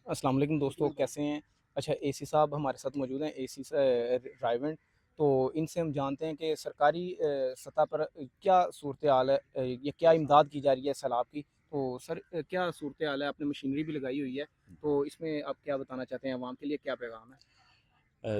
السلام علیکم دوستو، کیسے ہیں؟ اچھا، اے سی صاحب ہمارے ساتھ موجود ہیں، اے سی رائیونٹ. تو ان سے ہم جانتے ہیں کہ سرکاری سطح پر کیا صورتحال ہے، یا کیا امداد کی جا رہی ہے سیلاب کی. تو سر، کیا صورتحال ہے؟ آپ نے مشینری بھی لگائی ہوئی ہے، تو اس میں آپ کیا بتانا چاہتے ہیں؟ عوام کے لیے کیا پیغام ہے؟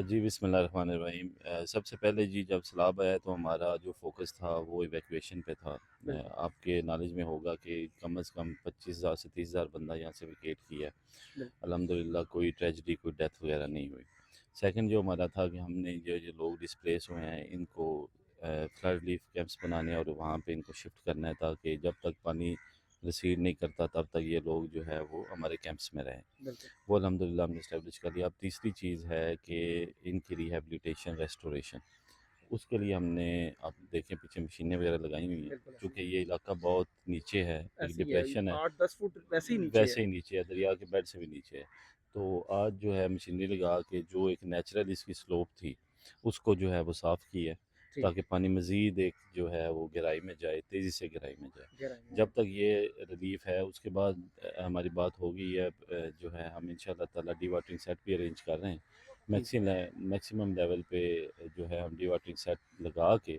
جی بسم اللہ الرحمن الرحیم. سب سے پہلے جی جب سیلاب آیا تو ہمارا جو فوکس تھا وہ ایویکویشن پہ تھا. بالکل آپ کے نالج میں ہوگا کہ کم از کم 25,000 سے 30,000 بندہ یہاں سے ویکیٹ کیا ہے. بالکل الحمدللہ کوئی ٹریجڈی کوئی ڈیتھ وغیرہ نہیں ہوئی. سیکنڈ جو ہمارا تھا کہ ہم نے جو لوگ ڈسپلیس ہوئے ہیں ان کو فلڈ ریلیف کیمپس بنانے اور وہاں پہ ان کو شفٹ کرنا ہے تاکہ جب تک پانی ریسیڈ نہیں کرتا تب تک یہ لوگ جو ہے وہ ہمارے کیمپس میں رہیں. بالکل وہ الحمدللہ ہم نے اسٹیبلش کر لیا. اب تیسری چیز ہے کہ ان کی ریہیبلیٹیشن ریسٹوریشن. اس کے لیے ہم نے آپ دیکھیں پیچھے مشینیں وغیرہ لگائی ہوئی ہیں بالکل چونکہ یہ علاقہ بہت نیچے ہے, ایک ایسے ہی ہے، ڈپریشن ہے. 8-10 فٹ ویسے ہی نیچے ہے. ویسے ہی نیچے ہے, دریا کے بیڈ سے بھی نیچے ہے. تو آج جو ہے مشینری لگا کے جو ایک نیچرل اس کی سلوپ تھی اس کو جو ہے وہ صاف کی ہے ٹھیک. تاکہ پانی مزید ایک جو ہے وہ گہرائی میں جائے, تیزی سے گہرائی میں جائے. گہرائی میں جب تک یہ ریلیف ہے اس کے بعد ہماری بات ہوگی ہے جو ہے ہم انشاءاللہ تعالی ڈی واٹرنگ سیٹ بھی ارینج کر رہے ہیں. ٹھیک. میکسیمم لیول پہ جو ہے ہم ڈی واٹرنگ سیٹ لگا کے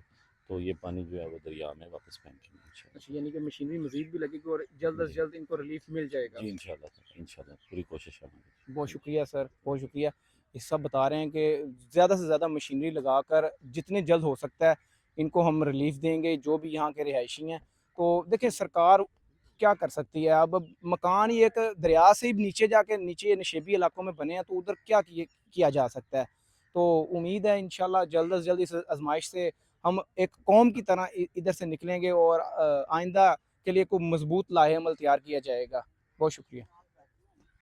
تو یہ پانی جو ہے وہ دریا میں واپس پھینکیں گے انشاءاللہ. اچھا، یعنی کہ مشینری مزید بھی لگے گی اور جلد از جی جلد ان کو ریلیف مل جائے گا. جی انشاءاللہ پوری کوشش ہے ہماری. بہت تھینک شکریہ سر، بہت شکریہ. یہ سب بتا رہے ہیں کہ زیادہ سے زیادہ مشینری لگا کر جتنے جلد ہو سکتا ہے ان کو ہم ریلیف دیں گے جو بھی یہاں کے رہائشی ہیں. تو دیکھیں سرکار کیا کر سکتی ہے؟ اب مکان ہی ایک دریا سے ہی نیچے جا کے نیچے نشیبی علاقوں میں بنے ہیں، تو ادھر کیا کیا جا سکتا ہے؟ تو امید ہے انشاءاللہ جلد از جلد اس آزمائش سے ہم ایک قوم کی طرح ادھر سے نکلیں گے اور آئندہ کے لیے کوئی مضبوط لاہے عمل تیار کیا جائے گا. بہت شکریہ.